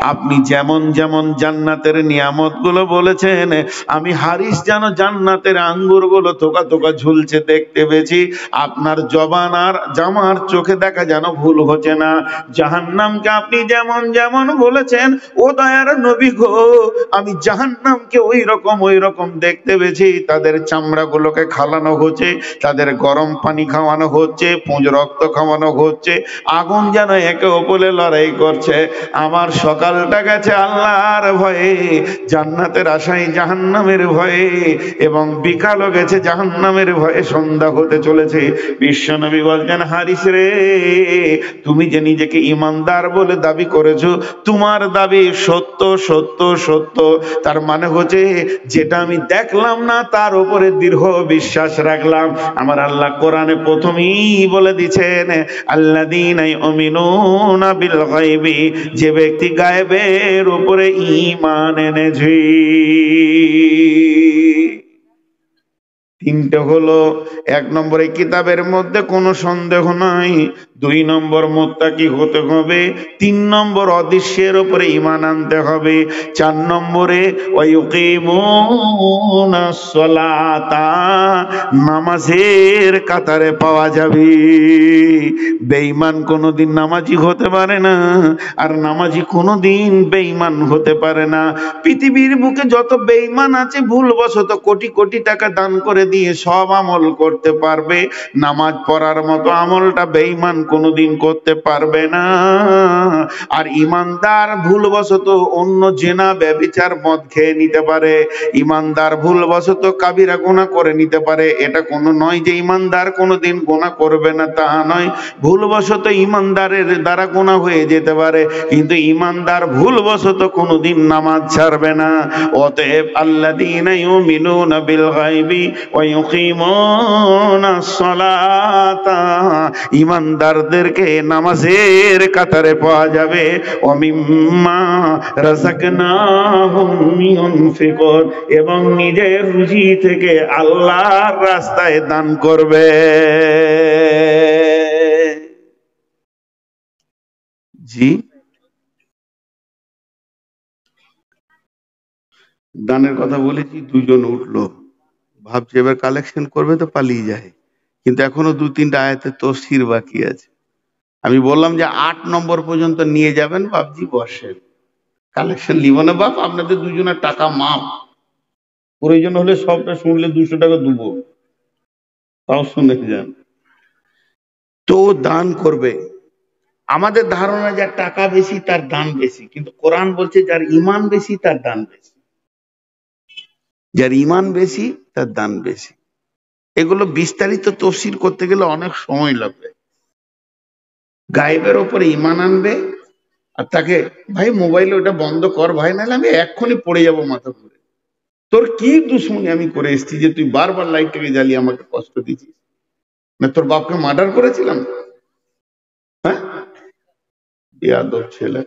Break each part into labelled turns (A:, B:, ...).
A: আপনি যেমন যেমন জান্নাতের নিয়ামতগুলো বলেছেন, আমি হারিস যেন জান্নাতের আঙ্গুরগুলো থোকা থোকা ঝুলছে দেখতে পেয়েছি। আপনার জবান আর জামার চোখে দেখা যেন ভুল হচ্ছে না। জাহান্নামকে আপনি যেমন যেমন বলেছেন, ও দয়ার নবী গো, আমি জাহান্নামকে ওই রকম দেখতে পেয়েছি। তাদের চামড়াগুলোকে খালানো হচ্ছে, তাদের গরম পানি খাওয়ানো হচ্ছে, পুঁজ রক্ত খাওয়ানো হচ্ছে, আগুন যেন একে অপরে লড়াই করছে। আমার সকালটা গেছে আল্লাহর ভয়ে, জান্নাতের আশায় জাহান্নামের ভয়ে, এবং বিকালও গেছে জাহান্নামের ভয়ে। সন্ধ্যা হতে চলেছে। বিশ্বনবী বলছেন, হারিস রে, তুমি যে নিজেকে ইমানদার বলে দাবি করেছো, তোমার দাবি সত্য সত্য সত্য। তার মানে হচ্ছে যেটা আমি দেখলাম না তার উপরে দৃঢ় বিশ্বাস রাখলাম। আমার আল্লাহ কোরআনে প্রথমেই বলে দিচ্ছেন, আল্লাযীনা ইউমিনুনা বিল গায়বি, যে ব্যক্তি গায়েবের উপরে ঈমান এনেছে। তিনটে হলো, এক নম্বরে কিতাবের মধ্যে কোনো সন্দেহ নাই, দুই নম্বর মুত্তাকি হতে হবে, তিন নম্বর অদৃশ্যের উপরে ঈমান আনতে হবে, চার নম্বরে ওয়ায়ুকিমুনাস সালাতা, নামাজের কাতারে পাওয়া যাবে। বেঈমান কোনোদিন নামাজি হতে পারে না, আর নামাজি কোনোদিন বেঈমান হতে পারে না। পৃথিবীর বুকে যত বেঈমান আছে ভুলবশত কোটি কোটি টাকা দান করে দিয়ে সব আমল করতে পারবে, নামাজ পড়ার মতো আমলটা বেঈমান কোনোদিন করতে পারবে না। আর ইমানদার ভুলবশত অন্য জেনা ব্যভিচার মদ খেয়ে নিতে পারে, ইমানদার ভুলবশত কাবিরা গুনাহ করে নিতে পারে। এটা কোনো নয় যে ইমানদার কোনোদিন গুনাহ করবে না, তা নয়। ভুলবশত ইমানদারের দ্বারা গুনাহ হয়ে যেতে পারে, কিন্তু ইমানদার ভুলবশত কোনোদিন নামাজ ছাড়বে না। অতএব আল্লাযীনা ইউমিনুনা বিল গায়বি ওয়া ইউকিমুনাস সালাতা, ইমানদারদেরকে নামাজের কাতারে পাওয়া যাবে। ওয়া মিম্মা রাযাকনাহুম ইউনফিকুন, এবং নিজের রুজি থেকে আল্লাহর রাস্তায় দান করবে। জি, দানের কথা বলেছি, দুজন উঠলো, ভাবছে এবার কালেকশন করবে তো পালিয়ে যায়, কিন্তু এখনো দু তিনটা আয়াতের তফসির বাকি আছে। আমি বললাম যে 8 নম্বর পর্যন্ত নিয়ে যাবেন, বাপজি বসেন, কালেকশন নিব না বাপ, আপনাদের দুজনের টাকা মাপ, প্রয়োজন হলে সবটা শুনলে 200 টাকা দেবো, তাও শুনে যান। তো দান করবে। আমাদের ধারণা যার টাকা বেশি তার দান বেশি, কিন্তু কোরআন বলছে যার ঈমান বেশি তার দান বেশি, যার ঈমান বেশি তার দান বেশি। এগুলো বিস্তারিত তফসির করতে গেলে অনেক সময় লাগবে। গায়েবের ওপরে ঈমান আনবে, আর তাকে, ভাই মোবাইলে ওটা বন্ধ কর ভাই, নাহলে আমি এক্ষুনি পড়ে যাবো মাথা ঘুরে। তোর কি দুশ্মনী আমি করে এসেছি যে তুই বারবার লাইটটাকে জ্বালিয়ে আমাকে কষ্ট দিছিস? না তোর বাপকে মার্ডার করেছিলাম? হ্যাঁ, বেয়াদব ছেলে।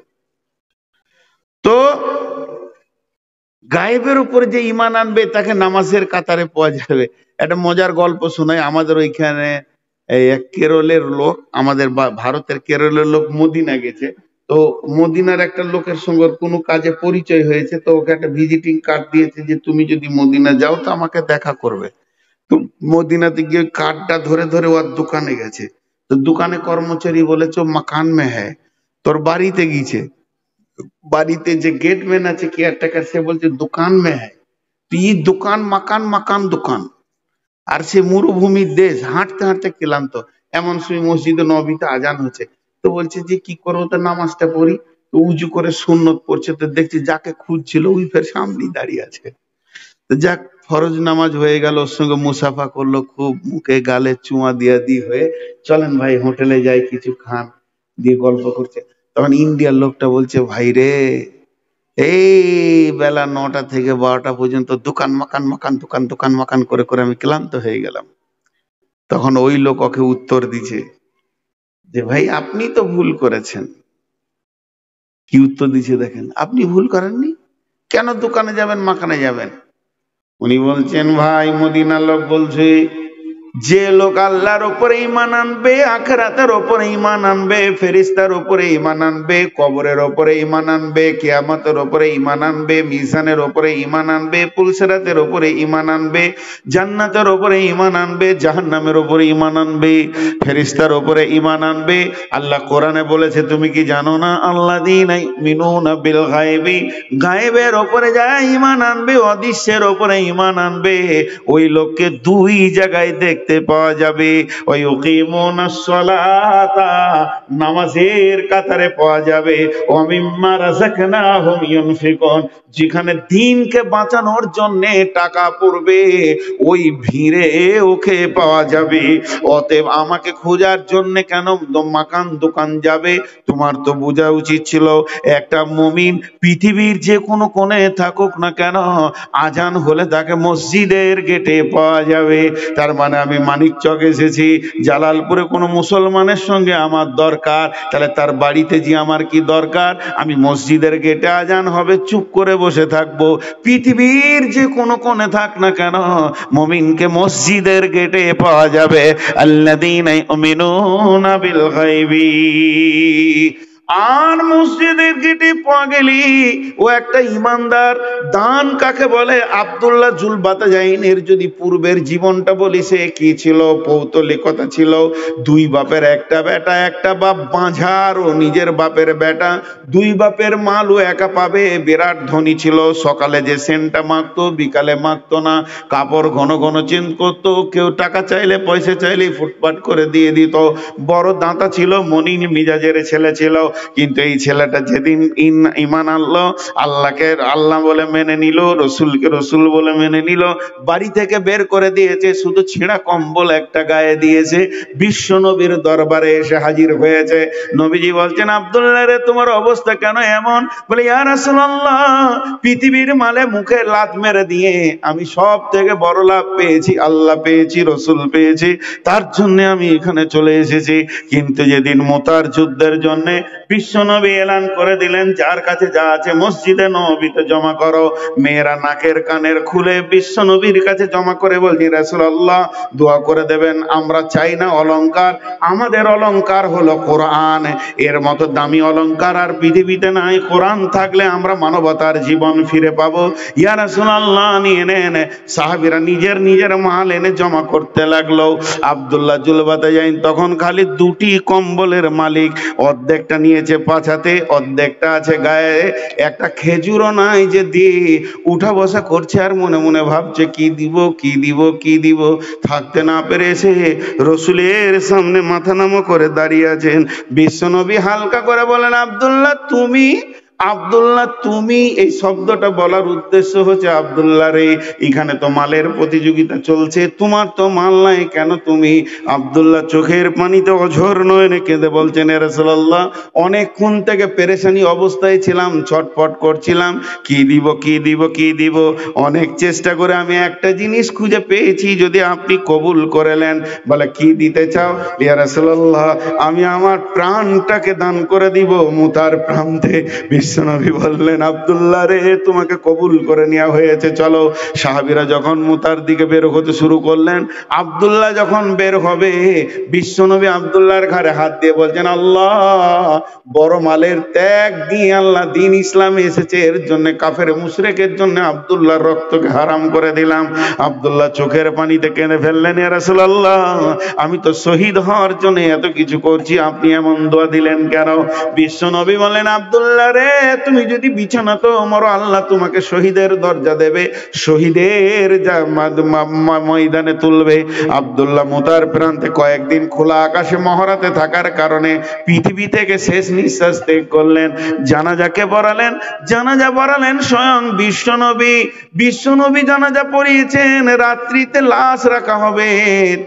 A: তো গায়েবের উপরে যে ঈমান আনবে তাকে নামাজের কাতারে পাওয়া যাবে। একটা মজার গল্প শোনাই। আমাদের ওইখানে এক কেরলের লোক, আমাদের ভারতের কেরলের লোক মদিনা গেছে। তো মদিনার একটা লোকের সঙ্গে কোনো কাজে পরিচয় হয়েছে, তো ওকে একটা ভিজিটিং কার্ড দিয়েছে যে তুমি যদি মদিনা যাও তো আমাকে দেখা করবে। তো মদিনাতে গিয়ে কার্ডটা ধরে ধরে ওর দোকানে গেছে। তো দোকানে কর্মচারী বলেছে মাকান মে হ্যায়, তোর বাড়িতে গিয়েছে। বাড়িতে যে গেটম্যান আছে কেয়ারটেকার, সে বলছে দোকান মে হ্যায়। তুই দোকান মাকান, মাকান দোকান। আর সে মরুভূমির দেশ, হাঁটতে হাঁটতে ক্লান্ত। এমন সময় মসজিদে নববীতে আজান হচ্ছে। তো বলছে যে কি করবো, তো নামাজটা পড়ি। তো উজু করে সুন্নত পড়ছে, তো দেখছি যাকে খুঁজছিল ওই ফের সামনেই দাঁড়িয়ে আছে। তো যাক, ফরজ নামাজ হয়ে গেল, ওর সঙ্গে মুসাফা করলো, খুব মুখে গালে চুমা দিয়া দি হয়ে, চলেন ভাই হোটেলে যাই কিছু খান, দিয়ে গল্প করছে। তখন ইন্ডিয়ার লোকটা বলছে, ভাই রে, এই বেলা 9টা থেকে 12টা পর্যন্ত দোকান মাকান মাকান দোকান দোকান মাকান করে করে আমি ক্লান্ত হয়ে গেলাম। তখন ওই লোক ওকে উত্তর দিছে যে ভাই আপনি তো ভুল করেছেন। কি উত্তর দিছে দেখেন, আপনি ভুল করেননি, কেন দোকানে যাবেন মাকানে যাবেন? উনি বলছেন, ভাই মদিনার লোক বলছে যে লোক আল্লাহর উপরে ঈমান আনবে, আখিরাতের উপরে ঈমান আনবে, ফেরেশতার উপরে ঈমান আনবে, কবরের উপরে ঈমান আনবে, কিয়ামতের উপরে ঈমান আনবে, মিজানের উপরে ঈমান আনবে, পুলসিরাতের উপরে ঈমান আনবে, জান্নাতের উপরে ঈমান আনবে, জাহান্নামের উপরে ঈমান আনবে, ফেরেশতার উপরে ঈমান আনবে। আল্লাহ কোরআনে বলেছে, তুমি কি জানো না, আল্লাযীনা ইউমিনুনা বিল গায়বি, গায়েবের উপরে যারা ঈমান আনবে, অদৃশ্যের উপরে ঈমান আনবে, ওই লোককে দুই জায়গায় দেখতে পাওয়া যাবে। ওই ইউকিমুনাস সালাতা, নামাজের কাতারে পাওয়া যাবে। ওয়া মিম্মা রাযাকনাহুম ইউনফিকুন, যেখানে দ্বীনকে বাঁচানোর জন্য টাকা পড়বে, ওই ভিড়ে ওকে পাওয়া যাবে। অতএব আমাকে খোঁজার জন্য কেন মাকান দোকান যাবে? তোমার তো বোঝা উচিত ছিল, একটা মুমিন পৃথিবীর যে কোনো কোণে থাকুক না কেন, আজান হলে তাকে মসজিদের গেটে পাওয়া যাবে। তার মানে আমি মানিকচক এসেছি, জালালপুরে কোনো মুসলমানের সঙ্গে আমার দরকার, তাহলে তার বাড়িতে যে আমার কি দরকার? আমি মসজিদের গেটে আজান হবে, চুপ করে বসে থাকবো। পৃথিবীর যে কোনো কোণে থাক না কেন, মুমিনকে মসজিদের গেটে পাওয়া যাবে। আল্লাযীনা ইউমিনুনা বিল গায়বি। আর মসজিদের গেটে পাওয়া গেলি ও একটা ইমানদার। দান কাকে বলে? আব্দুল্লাহ জুলবাতাজাইনের যদি পূর্বের জীবনটা বলি, সে কি ছিল? পৌতলিকতা ছিল। দুই বাপের একটা বেটা, একটা বাপ বাঁঝার ও নিজের বাপের বেটা, দুই বাপের মাল ও একা পাবে। বিরাট ধনী ছিল, সকালে যে সেন্টটা মাখতো বিকালে মাখতো না, কাপড় ঘন ঘন চেঞ্জ করতো, কেউ টাকা চাইলে পয়সা চাইলে ফুটপাট করে দিয়ে দিত। বড় দাঁতা ছিল, মনিন মিজাজের ছেলে ছিল। কিন্তু এই ছেলেটা যেদিন ঈমান আনলো, আল্লাহকে আল্লাহ বলে মেনে নিল, রসুলকে রসুল বলে মেনে নিল, বাড়ি থেকে বের করে দিয়েছে, শুধু ছেঁড়া কম্বল একটা গায়ে দিয়েছে, বিশ্ব নবীর দরবারে এসে হাজির হয়েছে। নবীজি বলছেন, আব্দুল্লাহ রে, তোমার অবস্থা কেন এমন? বলে, ইয়া রাসূলুল্লাহ, পৃথিবীর মালে মুখে লাত মেরে দিয়ে আমি সব থেকে বড় লাভ পেয়েছি, আল্লাহ পেয়েছি, রসুল পেয়েছি, তার জন্য আমি এখানে চলে এসেছি। কিন্তু যেদিন মুতার যুদ্ধের জন্য বিশ্বনবী এলান করে দিলেন, যার কাছে যা আছে মসজিদে নববীতে জমা করো, মেয়েরা নাকের কানের খুলে বিশ্বনবীর কাছে জমা করে বলছি, রাসূলুল্লাহ দোয়া করে দেবেন, আমরা চাই না অলংকার, আমাদের অলংকার হলো কোরআন। এর মতো দামি অলংকার আর পৃথিবীতে নাই, কোরআন থাকলে আমরা মানবতার জীবন ফিরে পাবো। ইয়া রাসূলুল্লাহ, নিয়ে নেন। সাহাবীরা নিজের নিজের মাল এনে জমা করতে লাগলো। আব্দুল্লাহ জুলবাতাজাইন তখন খালি দুটি কম্বলের মালিক, অর্ধেকটা নিয়েছে পাছাতে, অর্ধেকটা আছে গায়ে, একটা খেজুরও নাই যে দিয়ে উঠা বসা করছে, আর মনে মনে ভাবছে কি দিব কি দিব কি দিব। থাকতে না পেরে এসে রসুলের সামনে মাথা নামো করে দাঁড়িয়ে আছেন। বিশ্বনবী হালকা করে বলেন, আব্দুল্লাহ তুমি, আব্দুল্লাহ তুমি। এই শব্দটা বলার উদ্দেশ্য হচ্ছে, আব্দুল্লাহ রে, এখানে তো মালের প্রতিযোগিতা চলছে, তোমার তো মাল নাই, কেন তুমি? আব্দুল্লাহ চোখের পানিতে অঝোর নয়নে কেঁদে বলছেন, ইয়া রাসূলুল্লাহ, অনেকক্ষণ থেকে পেরেশানি অবস্থায় ছিলাম, ছটফট করছিলাম, কি দিব কি দিব কি দিব। অনেক চেষ্টা করে আমি একটা জিনিস খুঁজে পেয়েছি, যদি আপনি কবুল করে নেন। বলে, কি দিতে চাও? ইয়া রাসূলুল্লাহ, আমি আমার প্রাণটাকে দান করে দিব মুতার প্রান্তে। বিশ্বনবী বললেন, আব্দুল্লাহ রে, তোমাকে কবুল করে নেওয়া হয়েছে, চলো। সাহাবীরা যখন মুতার দিকে বের হতে শুরু করলেন, আব্দুল্লাহ যখন বের হবে, বিশ্বনবী আব্দুল্লাহর ঘাড়ে হাত দিয়ে বলছেন, আল্লাহ, বড় মালের ত্যাগ দিয়ে আল্লাহ দিন ইসলামে এসেছে, এর জন্য কাফের মুশরিকের জন্য আব্দুল্লাহর রক্তকে হারাম করে দিলাম। আব্দুল্লাহ চোখের পানিতে কেঁদে ফেললেন, ইয়া রাসূলুল্লাহ, আমি তো শহীদ হওয়ার জন্য এত কিছু করছি, আপনি এমন দোয়া দিলেন কেন? বিশ্বনবী বলেন, আব্দুল্লাহ রে, তুমি যদি বিছানাতে মরো, আল্লাহ তোমাকে শহীদের দরজা দেবে, শহীদের ময়দানে তুলবে। আব্দুল্লাহ মুতার প্রান্তে কয়েকদিন খোলা আকাশে মহরাতে থাকার কারণে পৃথিবী থেকে শেষ নিঃশ্বাস ত্যাগ করলেন। জানাজাকে পড়ালেন, জানাজা পড়ালেন স্বয়ং বিশ্বনবী। বিশ্বনবী জানাজা পড়িয়েছেন, রাত্রিতে লাশ রাখা হবে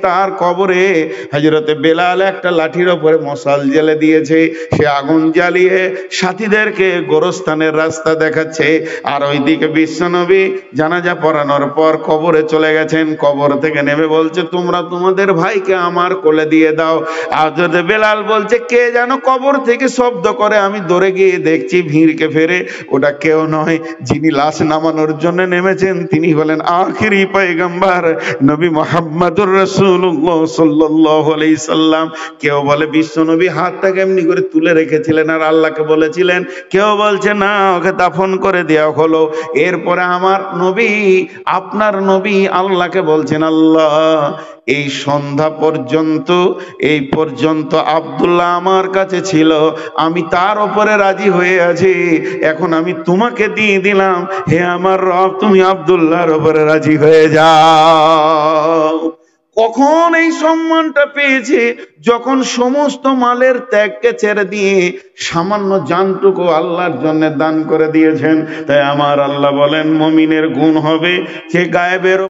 A: তার কবরে। হযরতে বেলাল একটা লাঠির উপরে মশাল জ্বেলে দিয়েছে, সে আগুন জ্বালিয়ে সাথীদেরকে গোরস্থানের রাস্তা দেখাচ্ছে। আর ওইদিকে বিশ্বনবী জানাজা পড়ানোর পর কবরে চলে গেছেন। কবর থেকে নেমে বলছে, তোমরা তোমাদের ভাইকে আমার কোলে দিয়ে দাও। হযরত বেলাল বলছে, কে যেন কবর থেকে শব্দ করে, আমি দৌড়ে গিয়ে দেখছি ভিড়কে ফেরে ওটা কেউ নয়, যিনি লাশ নামানোর জন্য নেমেছেন তিনি হলেন আখিরি পয়গম্বর নবী মুহাম্মদুর রাসূলুল্লাহ সাল্লাল্লাহু আলাইহি সাল্লাম। কেউ বলে বিশ্বনবী হাতটাকে এমনি করে তুলে রেখেছিলেন আর আল্লাহকে বলেছিলেন, কেউ বলছে না, ওকে দাফন করে দেওয়া হলো। এরপরে আমার নবী, আপনার নবী আল্লাহকে বলছেন, আল্লাহ এই সন্ধ্যা পর্যন্ত, এই পর্যন্ত আব্দুল্লাহ আমার কাছে ছিল, আমি তার উপরে রাজি হয়ে আছি, এখন আমি তোমাকে দিয়ে দিলাম, হে আমার রব তুমি আব্দুল্লাহর উপরে রাজি হয়ে যাও। কখন এই সম্মানটা পেয়েছে? যখন সমস্ত মালের ত্যাগকে ছেড়ে দিয়ে সামান্য জানটুকু আল্লাহর জন্য দান করে দিয়েছেন। তাই আমার আল্লাহ বলেন, মুমিনের গুণ হবে যে গায়েবের